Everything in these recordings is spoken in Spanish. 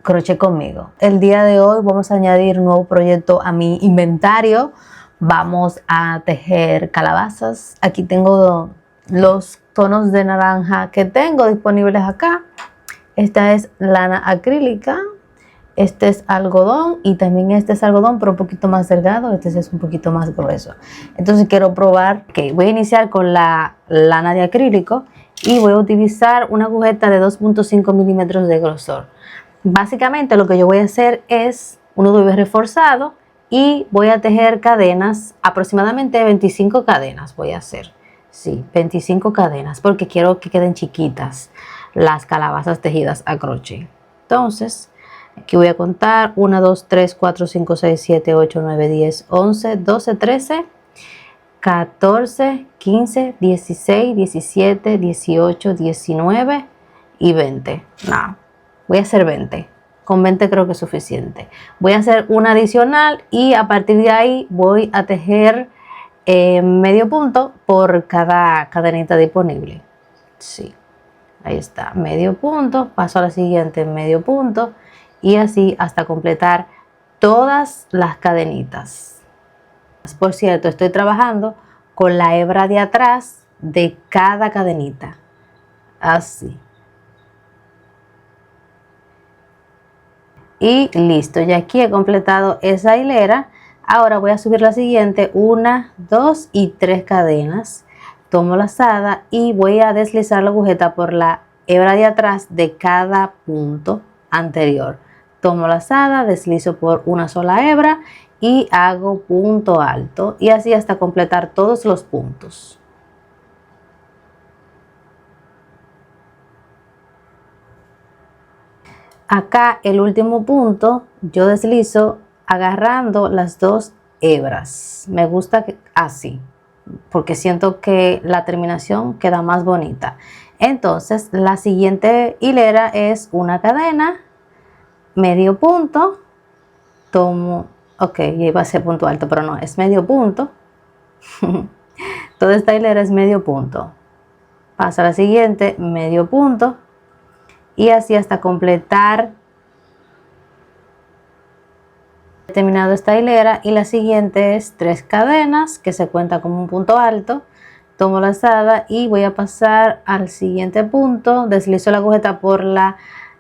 crochet conmigo. El día de hoy vamos a añadir un nuevo proyecto a mi inventario. Vamos a tejer calabazas. Aquí tengo los tonos de naranja que tengo disponibles acá. Esta es lana acrílica, este es algodón y también este es algodón pero un poquito más delgado, este es un poquito más grueso. Entonces quiero probar, voy a iniciar con la lana de acrílico y voy a utilizar una agujeta de 2.5 milímetros de grosor. Básicamente lo que yo voy a hacer es un nudo reforzado y voy a tejer cadenas, aproximadamente 25 cadenas voy a hacer. Sí, 25 cadenas porque quiero que queden chiquitas las calabazas tejidas a crochet. Entonces, aquí voy a contar 1, 2, 3, 4, 5, 6, 7, 8, 9, 10, 11, 12, 13, 14, 15, 16, 17, 18, 19 y 20. No, voy a hacer 20. Con 20 creo que es suficiente. Voy a hacer una adicional y a partir de ahí voy a tejer medio punto por cada cadenita disponible. Sí, ahí está, medio punto. Paso a la siguiente, medio punto. Y así hasta completar todas las cadenitas. Por cierto, estoy trabajando con la hebra de atrás de cada cadenita. Así. Y listo, ya aquí he completado esa hilera. Ahora voy a subir la siguiente, 1, 2 y 3 cadenas. Tomo la lazada y voy a deslizar la agujeta por la hebra de atrás de cada punto anterior. Tomo la lazada, deslizo por una sola hebra y hago punto alto y así hasta completar todos los puntos. Acá el último punto yo deslizo agarrando las dos hebras. Me gusta así porque siento que la terminación queda más bonita. Entonces la siguiente hilera es una cadena, medio punto, tomo, ok, ya iba a ser punto alto, pero no, es medio punto. Toda esta hilera es medio punto. Paso a la siguiente, medio punto. Y así hasta completar. He terminado esta hilera y la siguiente es 3 cadenas que se cuenta como un punto alto. Tomo la lazada y voy a pasar al siguiente punto. Deslizo la agujeta por la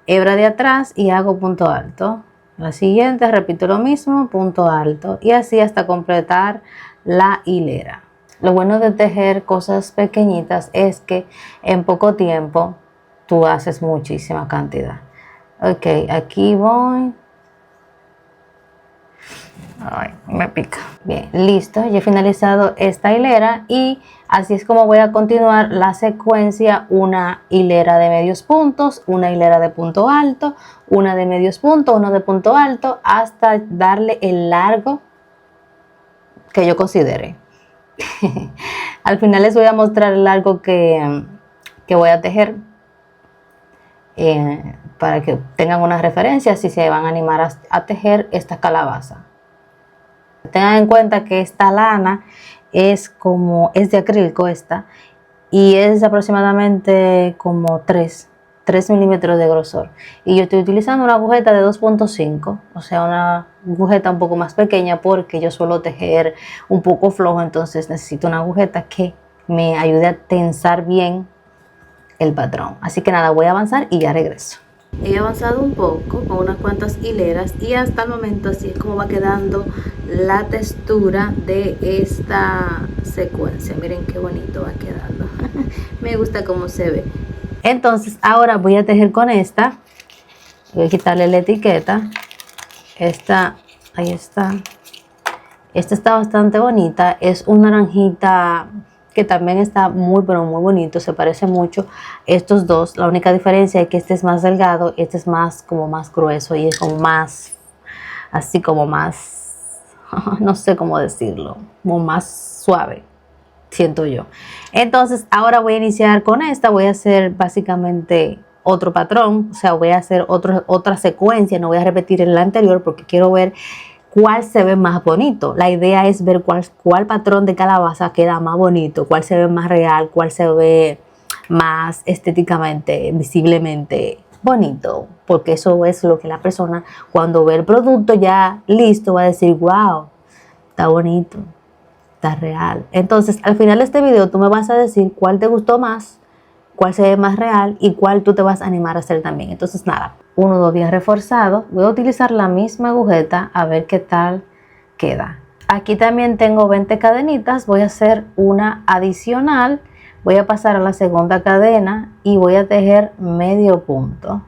hebra de atrás y hago punto alto. La siguiente repito lo mismo, punto alto y así hasta completar la hilera. Lo bueno de tejer cosas pequeñitas es que en poco tiempo tú haces muchísima cantidad. Ok, aquí voy. Ay, me pica. Bien, listo, ya he finalizado esta hilera y así es como voy a continuar la secuencia: una hilera de medios puntos, una hilera de punto alto, una de medios puntos, una de punto alto, hasta darle el largo que yo considere. Al final les voy a mostrar el largo que voy a tejer para que tengan una referencia si se van a animar a tejer esta calabaza. Tengan en cuenta que esta lana es de acrílico y es aproximadamente como 3 milímetros de grosor. Y yo estoy utilizando una agujeta de 2.5, o sea, una agujeta un poco más pequeña porque yo suelo tejer un poco flojo, entonces necesito una agujeta que me ayude a tensar bien el patrón. Así que nada, voy a avanzar y ya regreso. He avanzado un poco con unas cuantas hileras y hasta el momento así es como va quedando la textura de esta secuencia. Miren qué bonito va quedando. Me gusta cómo se ve. Entonces ahora voy a tejer con esta. Voy a quitarle la etiqueta. Esta, ahí está. Esta está bastante bonita. Es un naranjita que también está muy pero muy bonito, se parece mucho estos dos. La única diferencia es que este es más delgado, este es más grueso y es como más, así como más, no sé cómo decirlo, como más suave, siento yo. Entonces ahora voy a iniciar con esta, voy a hacer básicamente otro patrón, o sea, voy a hacer otra secuencia, no voy a repetir en la anterior porque quiero ver cuál se ve más bonito. La idea es ver cuál patrón de calabaza queda más bonito, cuál se ve más real, cuál se ve más estéticamente, visiblemente bonito, porque eso es lo que la persona cuando ve el producto ya listo va a decir, wow, está bonito, está real. Entonces al final de este video tú me vas a decir cuál te gustó más, cuál se ve más real y cuál tú te vas a animar a hacer también. Entonces nada, 1 o 2 días reforzado, voy a utilizar la misma agujeta a ver qué tal queda. Aquí también tengo 20 cadenitas, voy a hacer una adicional, voy a pasar a la segunda cadena y voy a tejer medio punto.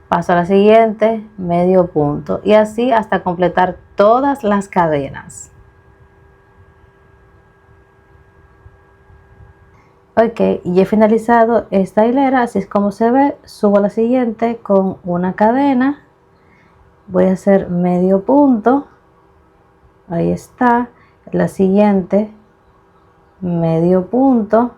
Paso a la siguiente, medio punto y así hasta completar todas las cadenas. Ok, y he finalizado esta hilera, así es como se ve. Subo a la siguiente con una cadena, voy a hacer medio punto, ahí está. La siguiente, medio punto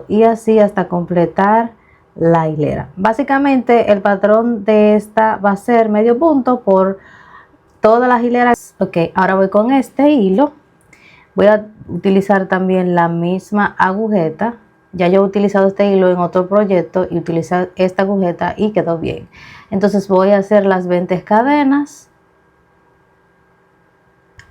y así hasta completar la hilera. Básicamente el patrón de esta va a ser medio punto por todas las hileras. Ok, ahora voy con este hilo. Voy a utilizar también la misma agujeta. Ya yo he utilizado este hilo en otro proyecto y utilicé esta agujeta y quedó bien. Entonces voy a hacer las 20 cadenas.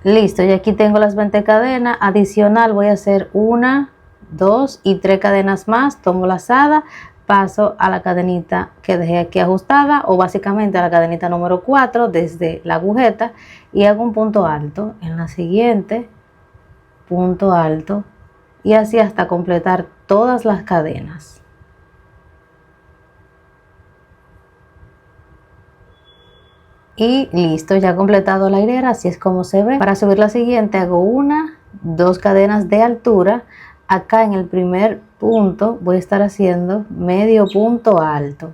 Listo, y aquí tengo las 20 cadenas. Adicional voy a hacer 1, 2 y 3 cadenas más. Tomo lazada, paso a la cadenita que dejé aquí ajustada o básicamente a la cadenita número 4 desde la agujeta y hago un punto alto en la siguiente. Punto alto y así hasta completar todas las cadenas. Y listo, ya he completado la hilera, así es como se ve. Para subir la siguiente hago 1, 2 cadenas de altura. Acá en el primer punto voy a estar haciendo medio punto alto.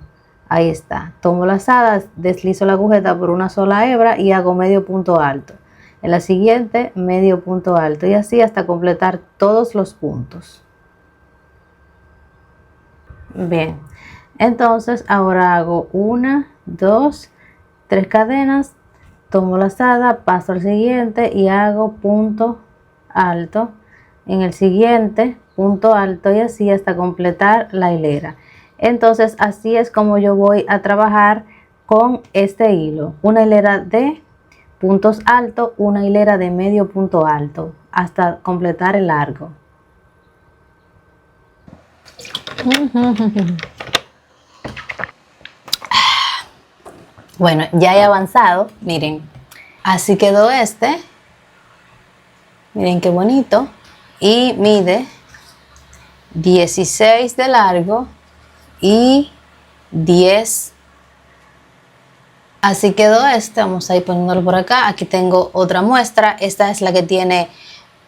Ahí está, tomo lazada, deslizo la agujeta por una sola hebra y hago medio punto alto. En la siguiente medio punto alto y así hasta completar todos los puntos. Bien, entonces ahora hago 1, 2, 3 cadenas, tomo lazada, paso al siguiente y hago punto alto. En el siguiente punto alto y así hasta completar la hilera. Entonces así es como yo voy a trabajar con este hilo. Una hilera de puntos altos, una hilera de medio punto alto hasta completar el largo. Bueno, ya he avanzado, miren, así quedó este, miren qué bonito, y mide 16 de largo y 10. Así quedó este, vamos a ir poniéndolo por acá. Aquí tengo otra muestra, esta es la que tiene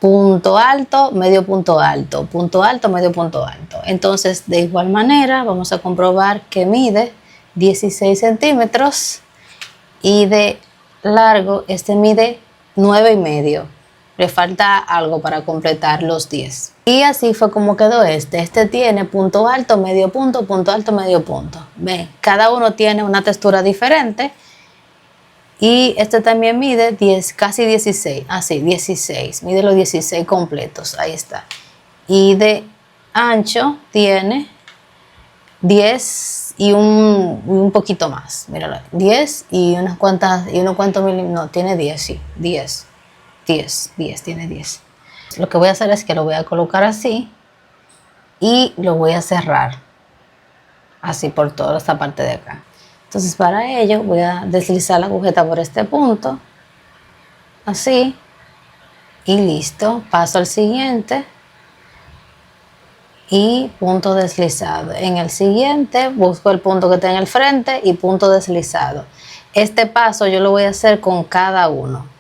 punto alto, medio punto alto, punto alto, medio punto alto. Entonces de igual manera vamos a comprobar que mide 16 centímetros y de largo este mide 9,5. Le falta algo para completar los 10. Y así fue como quedó este. Este tiene punto alto, medio punto, punto alto, medio punto. Ven, cada uno tiene una textura diferente. Y este también mide 10, casi 16. Así, 16. Mide los 16 completos. Ahí está. Y de ancho tiene 10 y un poquito más. Míralo. 10 y unos cuantos milímetros. No, tiene 10, sí. 10. 10, tiene 10. Lo que voy a hacer es que lo voy a colocar así y lo voy a cerrar así por toda esta parte de acá. Entonces para ello voy a deslizar la agujeta por este punto así y listo. Paso al siguiente y punto deslizado. En el siguiente busco el punto que está en el frente y punto deslizado. Este paso yo lo voy a hacer con cada uno.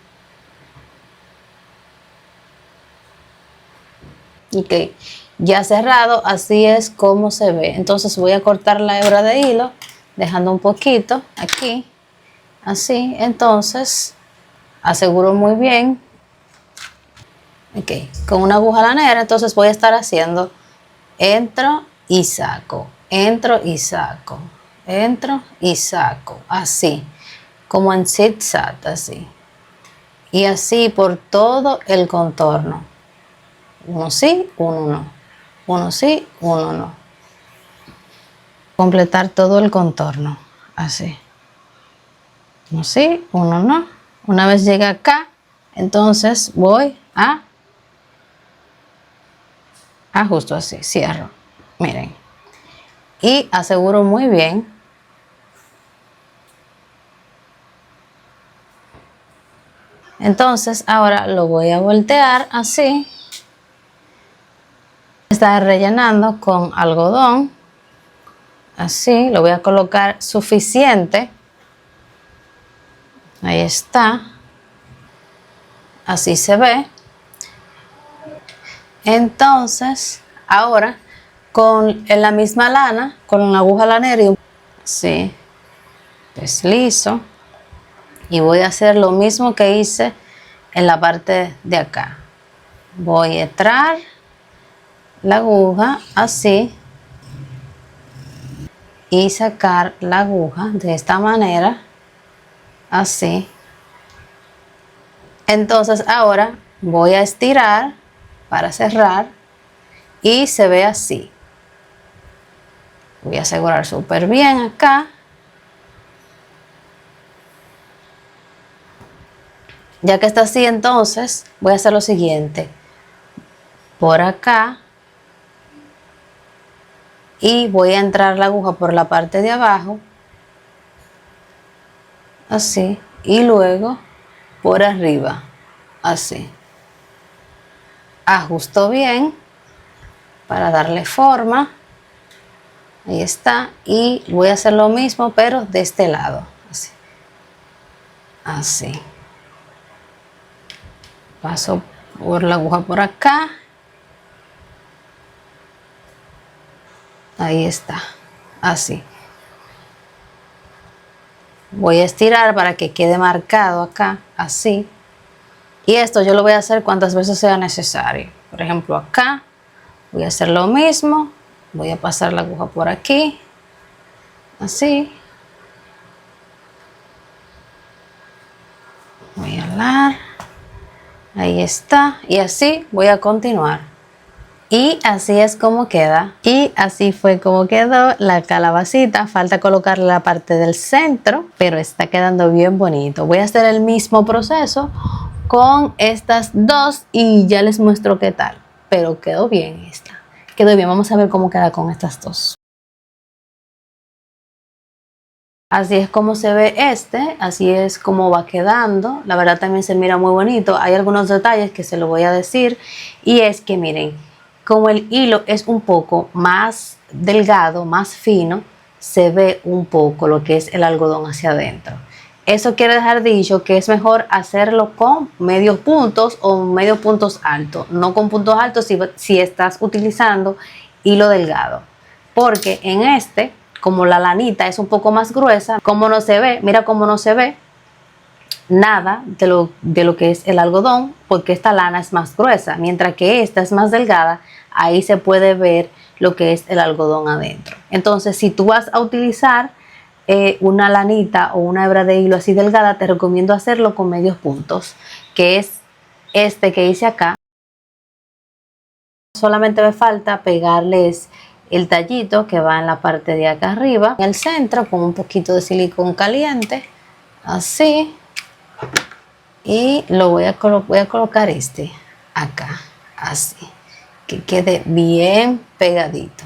Ok, ya cerrado, así es como se ve. Entonces voy a cortar la hebra de hilo dejando un poquito aquí, así. Entonces aseguro muy bien, ok, con una aguja lanera. Entonces voy a estar haciendo entro y saco, entro y saco, entro y saco, así como en zigzag, así y así por todo el contorno. Uno sí, uno no. Uno sí, uno no. completar todo el contorno, así. Uno sí, uno no. Una vez llegue acá, entonces voy a justo así, cierro. Miren. Y aseguro muy bien. Entonces ahora lo voy a voltear así. Está rellenando con algodón. Así, lo voy a colocar suficiente. Ahí está. Así se ve. Entonces, ahora en la misma lana, con la aguja lanera, así, deslizo. Y voy a hacer lo mismo que hice en la parte de acá. Voy a entrar la aguja así y sacar la aguja de esta manera, así. Entonces ahora voy a estirar para cerrar y se ve así. Voy a asegurar súper bien acá. Ya que está así, entonces voy a hacer lo siguiente. Por acá. Y voy a entrar la aguja por la parte de abajo. Así. Y luego por arriba. Así. Ajusto bien para darle forma. Ahí está. Y voy a hacer lo mismo, pero de este lado. Así. Así. Paso por la aguja por acá. Ahí está. Así. Voy a estirar para que quede marcado acá. Así. Y esto yo lo voy a hacer cuantas veces sea necesario. Por ejemplo, acá voy a hacer lo mismo. Voy a pasar la aguja por aquí. Así. Voy a alar. Ahí está. Y así voy a continuar. Y así es como queda. Y así fue como quedó la calabacita. Falta colocarle la parte del centro, pero está quedando bien bonito. Voy a hacer el mismo proceso con estas dos y ya les muestro qué tal. Pero quedó bien esta. Quedó bien. Vamos a ver cómo queda con estas dos. Así es como se ve así es como va quedando. La verdad también se mira muy bonito. Hay algunos detalles que se lo voy a decir. Y es que miren, como el hilo es un poco más delgado, más fino, se ve un poco lo que es el algodón hacia adentro. Eso quiere dejar dicho que es mejor hacerlo con medios puntos o medios puntos altos, no con puntos altos si estás utilizando hilo delgado. Porque en como la lanita es un poco más gruesa, como no se ve, mira cómo no se ve nada de lo que es el algodón, porque esta lana es más gruesa, mientras que esta es más delgada, ahí se puede ver lo que es el algodón adentro. Entonces, si tú vas a utilizar una lanita o una hebra de hilo así delgada, te recomiendo hacerlo con medios puntos, que es este que hice acá. Solamente me falta pegarles el tallito que va en la parte de acá arriba, en el centro, con un poquito de silicón caliente, así. Y lo voy a colocar acá, así, que quede bien pegadito.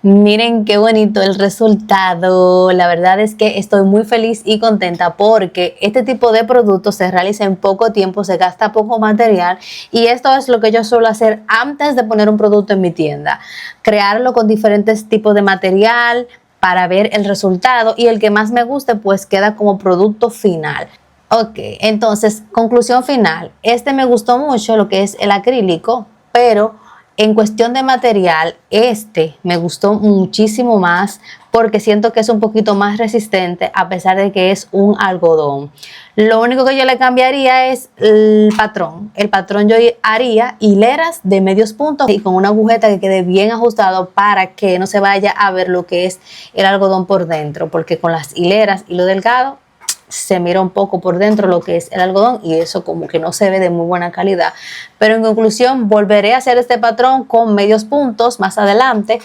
Miren qué bonito el resultado. La verdad es que estoy muy feliz y contenta porque este tipo de productos se realiza en poco tiempo, se gasta poco material y esto es lo que yo suelo hacer antes de poner un producto en mi tienda. Crearlo con diferentes tipos de material para ver el resultado y el que más me guste pues queda como producto final. Ok, entonces conclusión final. Me gustó mucho lo que es el acrílico, pero en cuestión de material, me gustó muchísimo más porque siento que es un poquito más resistente a pesar de que es un algodón. Lo único que yo le cambiaría es el patrón. El patrón yo haría hileras de medios puntos y con una agujeta que quede bien ajustado para que no se vaya a ver lo que es el algodón por dentro, porque con las hileras, hilo delgado, se mira un poco por dentro lo que es el algodón y eso como que no se ve de muy buena calidad. Pero en conclusión, volveré a hacer este patrón con medios puntos más adelante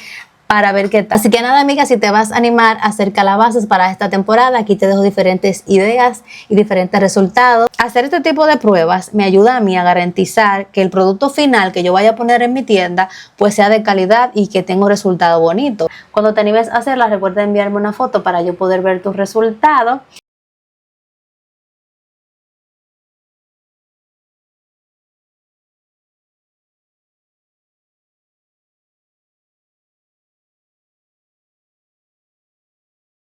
para ver qué tal. Así que nada, amiga, si te vas a animar a hacer calabazas para esta temporada, aquí te dejo diferentes ideas y diferentes resultados. Hacer este tipo de pruebas me ayuda a mí a garantizar que el producto final que yo vaya a poner en mi tienda pues sea de calidad y que tenga un resultado bonito. Cuando te animes a hacerla, recuerda enviarme una foto para yo poder ver tus resultados.